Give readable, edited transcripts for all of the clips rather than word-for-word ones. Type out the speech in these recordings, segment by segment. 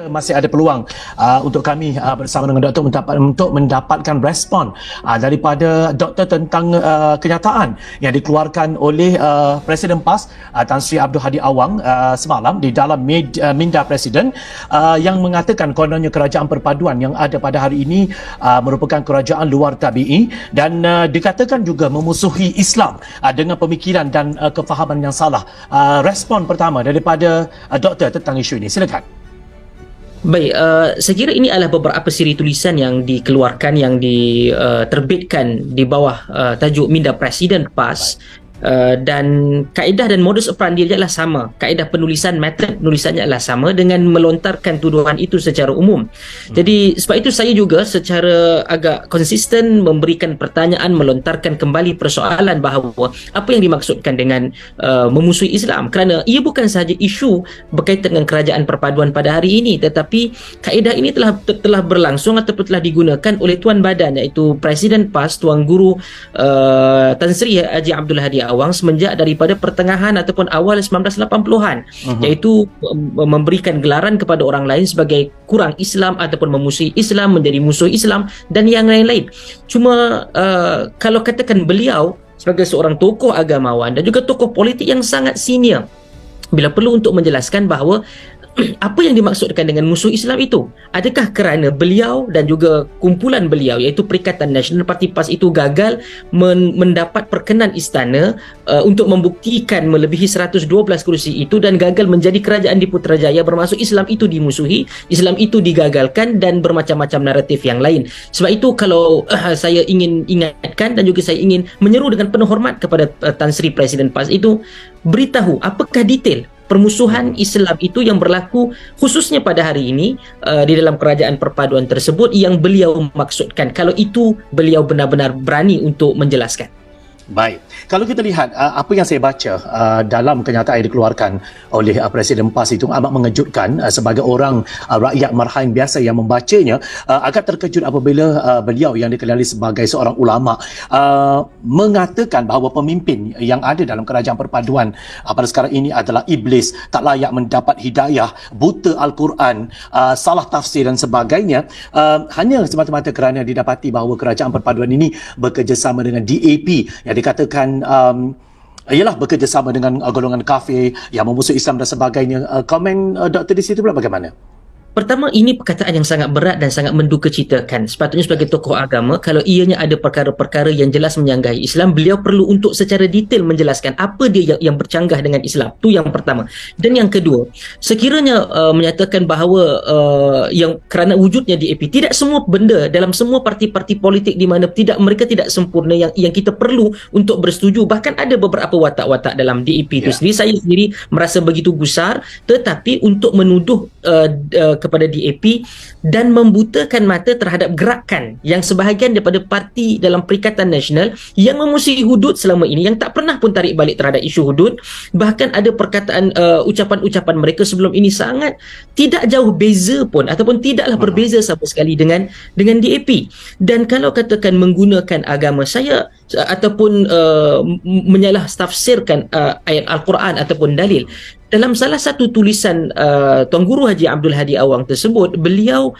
masih ada peluang untuk kami bersama dengan doktor untuk mendapatkan respon daripada doktor tentang kenyataan yang dikeluarkan oleh Presiden PAS Tan Sri Abdul Hadi Awang semalam di dalam minda Presiden yang mengatakan kononnya kerajaan perpaduan yang ada pada hari ini merupakan kerajaan luar tabi'i dan dikatakan juga memusuhi Islam dengan pemikiran dan kefahaman yang salah. Respon pertama daripada doktor tentang isu ini, silakan. Baik, saya kira ini adalah beberapa siri tulisan yang dikeluarkan, yang diterbitkan di bawah tajuk Minda Presiden PAS. Dan kaedah dan modus operandi adalah sama. Kaedah penulisan, method penulisannya adalah sama dengan melontarkan tuduhan itu secara umum. Jadi sebab itu saya juga secara agak konsisten memberikan pertanyaan, melontarkan kembali persoalan bahawa apa yang dimaksudkan dengan memusuhi Islam, kerana ia bukan sahaja isu berkaitan dengan kerajaan perpaduan pada hari ini, tetapi kaedah ini telah berlangsung ataupun telah digunakan oleh Tuan Badan, iaitu Presiden PAS Tuan Guru Tan Sri Haji Abdul Hadi Awang semenjak daripada pertengahan ataupun awal 1980-an, iaitu memberikan gelaran kepada orang lain sebagai kurang Islam ataupun memusuhi Islam, menjadi musuh Islam dan yang lain-lain. Cuma kalau katakan beliau sebagai seorang tokoh agamawan dan juga tokoh politik yang sangat senior, bila perlu untuk menjelaskan bahawa apa yang dimaksudkan dengan musuh Islam itu, adakah kerana beliau dan juga kumpulan beliau iaitu Perikatan Nasional Parti PAS itu gagal mendapat perkenan istana untuk membuktikan melebihi 112 kerusi itu dan gagal menjadi kerajaan di Putrajaya, bermaksud Islam itu dimusuhi, Islam itu digagalkan dan bermacam-macam naratif yang lain. Sebab itu kalau saya ingin ingatkan dan juga saya ingin menyeru dengan penuh hormat kepada Tan Sri Presiden PAS itu, beritahu apakah detail permusuhan Islam itu yang berlaku khususnya pada hari ini di dalam kerajaan perpaduan tersebut yang beliau maksudkan. Kalau itu beliau benar-benar berani untuk menjelaskan. Baik, kalau kita lihat apa yang saya baca dalam kenyataan yang dikeluarkan oleh Presiden PAS itu amat mengejutkan. Sebagai orang rakyat marhain biasa yang membacanya, agak terkejut apabila beliau yang dikenali sebagai seorang ulama mengatakan bahawa pemimpin yang ada dalam kerajaan perpaduan pada sekarang ini adalah iblis, tak layak mendapat hidayah, buta Al-Quran, salah tafsir dan sebagainya, hanya semata-mata kerana didapati bahawa kerajaan perpaduan ini bekerjasama dengan DAP yang dikatakan ialah bekerjasama dengan golongan kafir yang memusuhi Islam dan sebagainya. Komen doktor di situ pula bagaimana? Pertama, ini perkataan yang sangat berat dan sangat mendukacitakan. Sepatutnya sebagai tokoh agama, kalau ianya ada perkara-perkara yang jelas menyanggahi Islam, beliau perlu untuk secara detail menjelaskan apa dia yang bercanggah dengan Islam. Itu yang pertama. Dan yang kedua, sekiranya menyatakan bahawa yang kerana wujudnya DAP, tidak semua benda dalam semua parti-parti politik di mana mereka tidak sempurna yang kita perlu untuk bersetuju. Bahkan ada beberapa watak-watak dalam DAP itu sendiri. Saya sendiri merasa begitu gusar, tetapi untuk menuduh kepada DAP dan membutakan mata terhadap gerakan yang sebahagian daripada parti dalam Perikatan Nasional yang memusuhi hudud selama ini, yang tak pernah pun tarik balik terhadap isu hudud. Bahkan ada perkataan ucapan-ucapan mereka sebelum ini sangat tidak jauh beza pun ataupun tidaklah berbeza sama sekali dengan DAP. Dan kalau katakan menggunakan agama saya ataupun menyalah tafsirkan ayat Al-Quran ataupun dalil, dalam salah satu tulisan Tuan Guru Haji Abdul Hadi Awang tersebut, beliau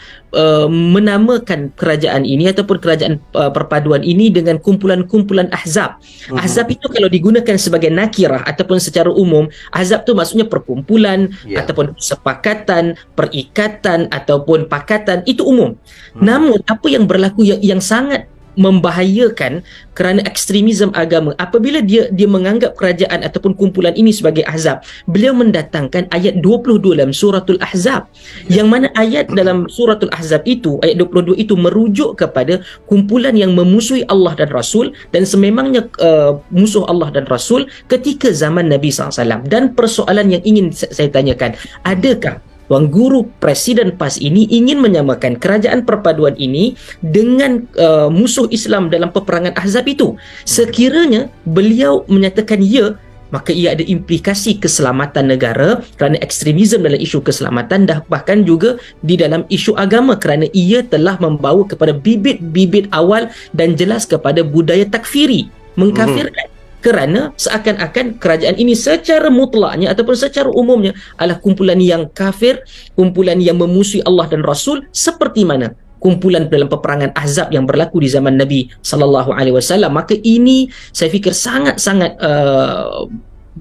menamakan kerajaan ini ataupun kerajaan perpaduan ini dengan kumpulan-kumpulan ahzab. Ahzab itu kalau digunakan sebagai nakirah ataupun secara umum, ahzab itu maksudnya perkumpulan ataupun kesepakatan, perikatan ataupun pakatan, itu umum. Namun apa yang berlaku yang sangat membahayakan kerana ekstremisme agama apabila dia menganggap kerajaan ataupun kumpulan ini sebagai ahzab. Beliau mendatangkan ayat 22 dalam suratul Ahzab, yang mana ayat dalam suratul Ahzab itu, ayat 22 itu merujuk kepada kumpulan yang memusuhi Allah dan Rasul, dan sememangnya musuh Allah dan Rasul ketika zaman Nabi SAW. Dan persoalan yang ingin saya tanyakan, adakah Tuan Guru Presiden PAS ini ingin menyamakan kerajaan perpaduan ini dengan musuh Islam dalam peperangan Ahzab itu? Sekiranya beliau menyatakan ya, maka ia ada implikasi keselamatan negara kerana ekstremisme dalam isu keselamatan, dah bahkan juga di dalam isu agama kerana ia telah membawa kepada bibit-bibit awal dan jelas kepada budaya takfiri, mengkafirkan. kerana seakan-akan kerajaan ini secara mutlaknya ataupun secara umumnya adalah kumpulan yang kafir, kumpulan yang memusuhi Allah dan Rasul, seperti mana kumpulan dalam peperangan Ahzab yang berlaku di zaman Nabi sallallahu alaihi wasallam. Maka ini saya fikir sangat-sangat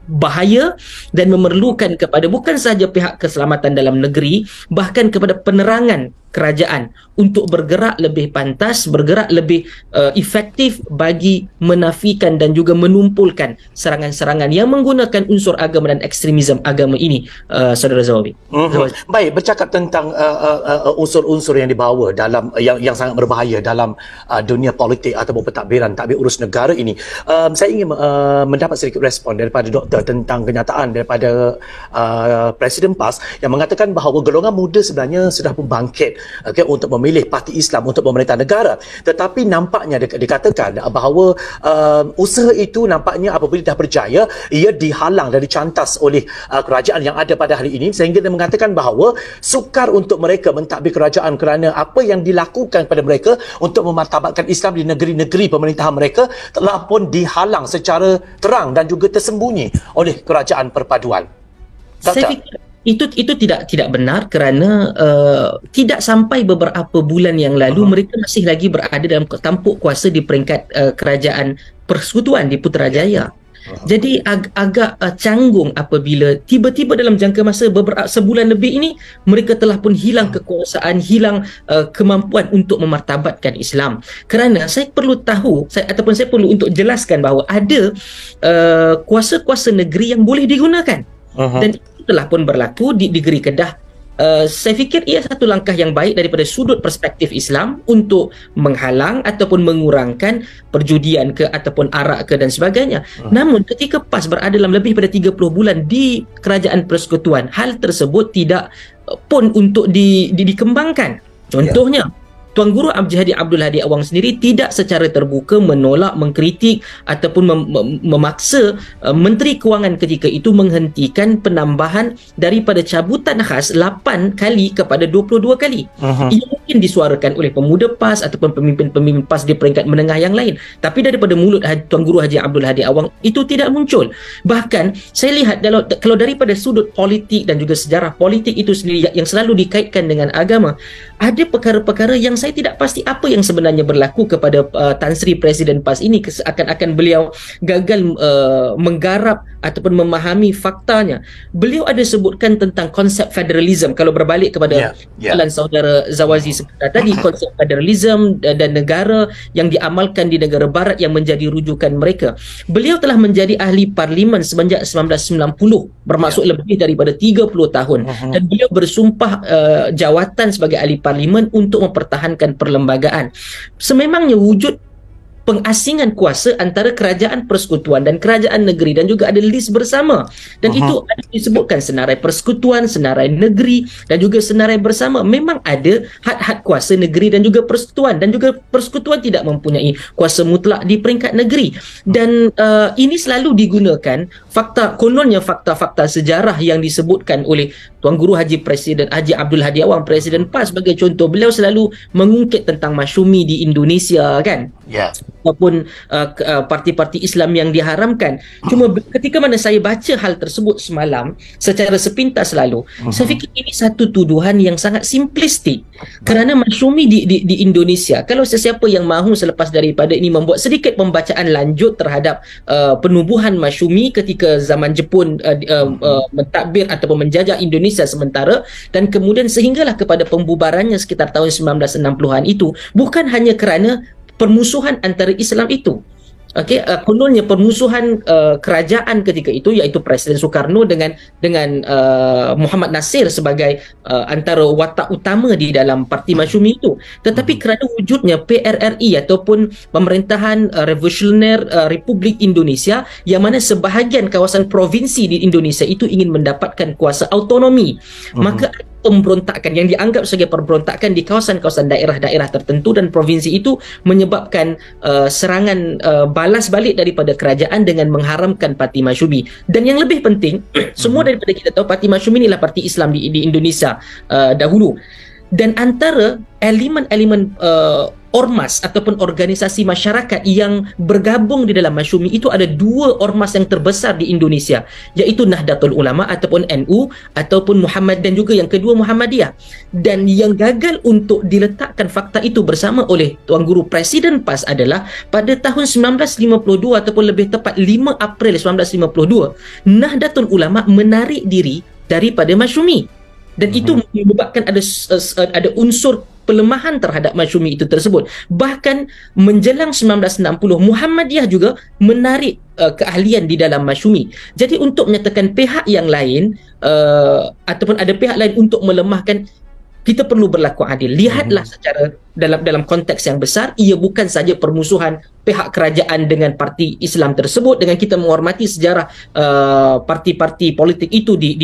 bahaya dan memerlukan kepada bukan sahaja pihak keselamatan dalam negeri, bahkan kepada penerangan kerajaan untuk bergerak lebih pantas, bergerak lebih efektif bagi menafikan dan juga menumpulkan serangan-serangan yang menggunakan unsur agama dan ekstremisme agama ini, Saudara Zawawi. Baik, bercakap tentang unsur-unsur yang dibawa dalam yang sangat berbahaya dalam dunia politik ataupun pentadbiran, tadbir urus negara ini, saya ingin mendapat sedikit respon daripada doktor tentang kenyataan daripada Presiden PAS yang mengatakan bahawa golongan muda sebenarnya sudah pun bangkit untuk memilih parti Islam untuk memerintah negara, tetapi nampaknya dikatakan bahawa usaha itu nampaknya apabila dah berjaya, ia dihalang dan dicantas oleh kerajaan yang ada pada hari ini, sehingga dia mengatakan bahawa sukar untuk mereka mentadbir kerajaan kerana apa yang dilakukan pada mereka untuk memartabatkan Islam di negeri-negeri pemerintahan mereka telah pun dihalang secara terang dan juga tersembunyi oleh kerajaan perpaduan. Saya fikir itu tidak benar, kerana tidak sampai beberapa bulan yang lalu mereka masih lagi berada dalam tampuk kuasa di peringkat kerajaan persekutuan di Putrajaya. Jadi agak canggung apabila tiba-tiba dalam jangka masa sebulan lebih ini mereka telah pun hilang kekuasaan, hilang kemampuan untuk memartabatkan Islam. Kerana saya perlu tahu, saya perlu untuk jelaskan bahawa ada kuasa-kuasa negeri yang boleh digunakan. Dan itu telah pun berlaku di negeri Kedah. Saya fikir ia satu langkah yang baik daripada sudut perspektif Islam untuk menghalang ataupun mengurangkan perjudian ke ataupun arak ke dan sebagainya. Namun ketika PAS berada dalam lebih pada 30 bulan di kerajaan persekutuan, hal tersebut tidak pun untuk dikembangkan. Contohnya, Tuan Guru Haji Abdul Hadi Awang sendiri tidak secara terbuka menolak, mengkritik ataupun memaksa Menteri Kewangan ketika itu menghentikan penambahan daripada cabutan khas 8 kali kepada 22 kali. Ia mungkin disuarakan oleh pemuda PAS ataupun pemimpin-pemimpin PAS di peringkat menengah yang lain. Tapi daripada mulut Tuan Guru Haji Abdul Hadi Awang itu tidak muncul. Bahkan saya lihat kalau daripada sudut politik dan juga sejarah politik itu sendiri yang selalu dikaitkan dengan agama, ada perkara-perkara yang saya tidak pasti apa yang sebenarnya berlaku kepada Tan Sri Presiden PAS ini, seakan-akan beliau gagal menggarap ataupun memahami faktanya. Beliau ada sebutkan tentang konsep federalism, kalau berbalik kepada soalan saudara Zawazi sebentar tadi, konsep federalism dan negara yang diamalkan di negara barat yang menjadi rujukan mereka. Beliau telah menjadi ahli parlimen semenjak 1990, bermaksud lebih daripada 30 tahun, dan beliau bersumpah jawatan sebagai ahli parlimen untuk mempertahankan perlembagaan. Sememangnya wujud pengasingan kuasa antara kerajaan persekutuan dan kerajaan negeri, dan juga ada list bersama, dan itu ada disebutkan senarai persekutuan, senarai negeri dan juga senarai bersama. Memang ada had-had kuasa negeri dan juga persekutuan, dan juga persekutuan tidak mempunyai kuasa mutlak di peringkat negeri. Dan ini selalu digunakan kononnya fakta-fakta sejarah yang disebutkan oleh Tuan Guru Presiden Haji Abdul Hadi Awang, Presiden PAS sebagai contoh. Beliau selalu mengungkit tentang masyumi di Indonesia, kan? Ataupun parti-parti Islam yang diharamkan. Cuma ketika mana saya baca hal tersebut semalam secara sepintas lalu, saya fikir ini satu tuduhan yang sangat simplistik. Kerana masyumi di Indonesia, kalau sesiapa yang mahu selepas daripada ini membuat sedikit pembacaan lanjut terhadap penubuhan masyumi ketika zaman Jepun mentadbir ataupun menjajah Indonesia sementara, dan kemudian sehinggalah kepada pembubarannya sekitar tahun 1960-an itu, bukan hanya kerana permusuhan antara Islam itu. Kononnya permusuhan kerajaan ketika itu, iaitu Presiden Soekarno dengan Muhammad Nasir sebagai antara watak utama di dalam parti masyumi itu. Tetapi kerana wujudnya PRRI ataupun Pemerintahan Revolusioner Republik Indonesia, yang mana sebahagian kawasan provinsi di Indonesia itu ingin mendapatkan kuasa autonomi, maka pemberontakan yang dianggap sebagai pemberontakan di kawasan-kawasan daerah-daerah tertentu dan provinsi itu menyebabkan serangan balas balik daripada kerajaan dengan mengharamkan parti masyumi. Dan yang lebih penting, semua daripada kita tahu parti masyumi inilah parti Islam di Indonesia dahulu. Dan antara elemen-elemen ormas ataupun organisasi masyarakat yang bergabung di dalam Masyumi itu ada dua ormas yang terbesar di Indonesia, iaitu Nahdlatul Ulama ataupun NU ataupun Muhammad, dan juga yang kedua Muhammadiyah. Dan yang gagal untuk diletakkan fakta itu bersama oleh Tuan Guru Presiden PAS adalah pada tahun 1952 ataupun lebih tepat 5 April 1952, Nahdlatul Ulama menarik diri daripada Masyumi, dan itu menyebabkan ada unsur pelemahan terhadap Masyumi itu tersebut. Bahkan menjelang 1960, Muhammadiyah juga menarik keahlian di dalam Masyumi. Jadi untuk menyatakan pihak yang lain ataupun ada pihak lain untuk melemahkan, kita perlu berlaku adil. Lihatlah secara dalam konteks yang besar, ia bukan saja permusuhan pihak kerajaan dengan parti Islam tersebut, dengan kita menghormati sejarah parti-parti politik itu di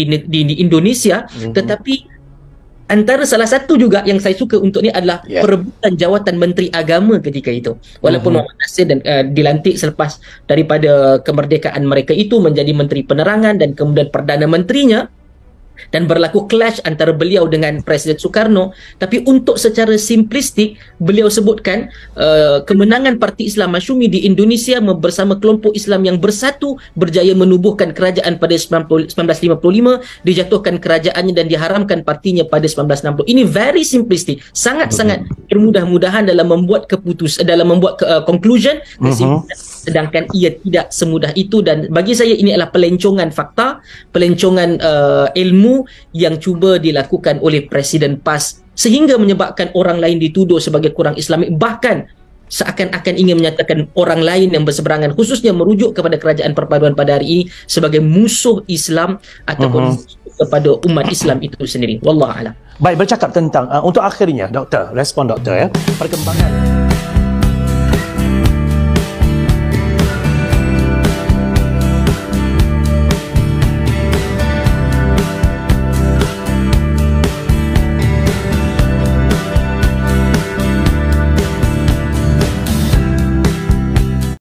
Indonesia, tetapi antara salah satu juga yang saya suka untuk ni adalah perebutan jawatan Menteri Agama ketika itu. Walaupun Muhammad Nasir dilantik selepas daripada kemerdekaan mereka itu menjadi Menteri Penerangan dan kemudian Perdana Menterinya, dan berlaku clash antara beliau dengan Presiden Soekarno, tapi untuk secara simplistik beliau sebutkan kemenangan Parti Islam Masyumi di Indonesia bersama kelompok Islam yang bersatu berjaya menubuhkan kerajaan pada 1955, dijatuhkan kerajaannya dan diharamkan partinya pada 1960. Ini very simplistik, sangat-sangat bermudah-mudahan dalam membuat conclusion, kesimpulan, sedangkan ia tidak semudah itu. Dan bagi saya ini adalah pelencongan fakta, pelencongan ilmu yang cuba dilakukan oleh Presiden PAS sehingga menyebabkan orang lain dituduh sebagai kurang Islamik, bahkan seakan-akan ingin menyatakan orang lain yang berseberangan, khususnya merujuk kepada Kerajaan Perpaduan pada hari ini, sebagai musuh Islam ataupun kepada umat Islam itu sendiri. Wallahu a'lam. Baik, bercakap tentang untuk akhirnya doktor, respon doktor ya, perkembangan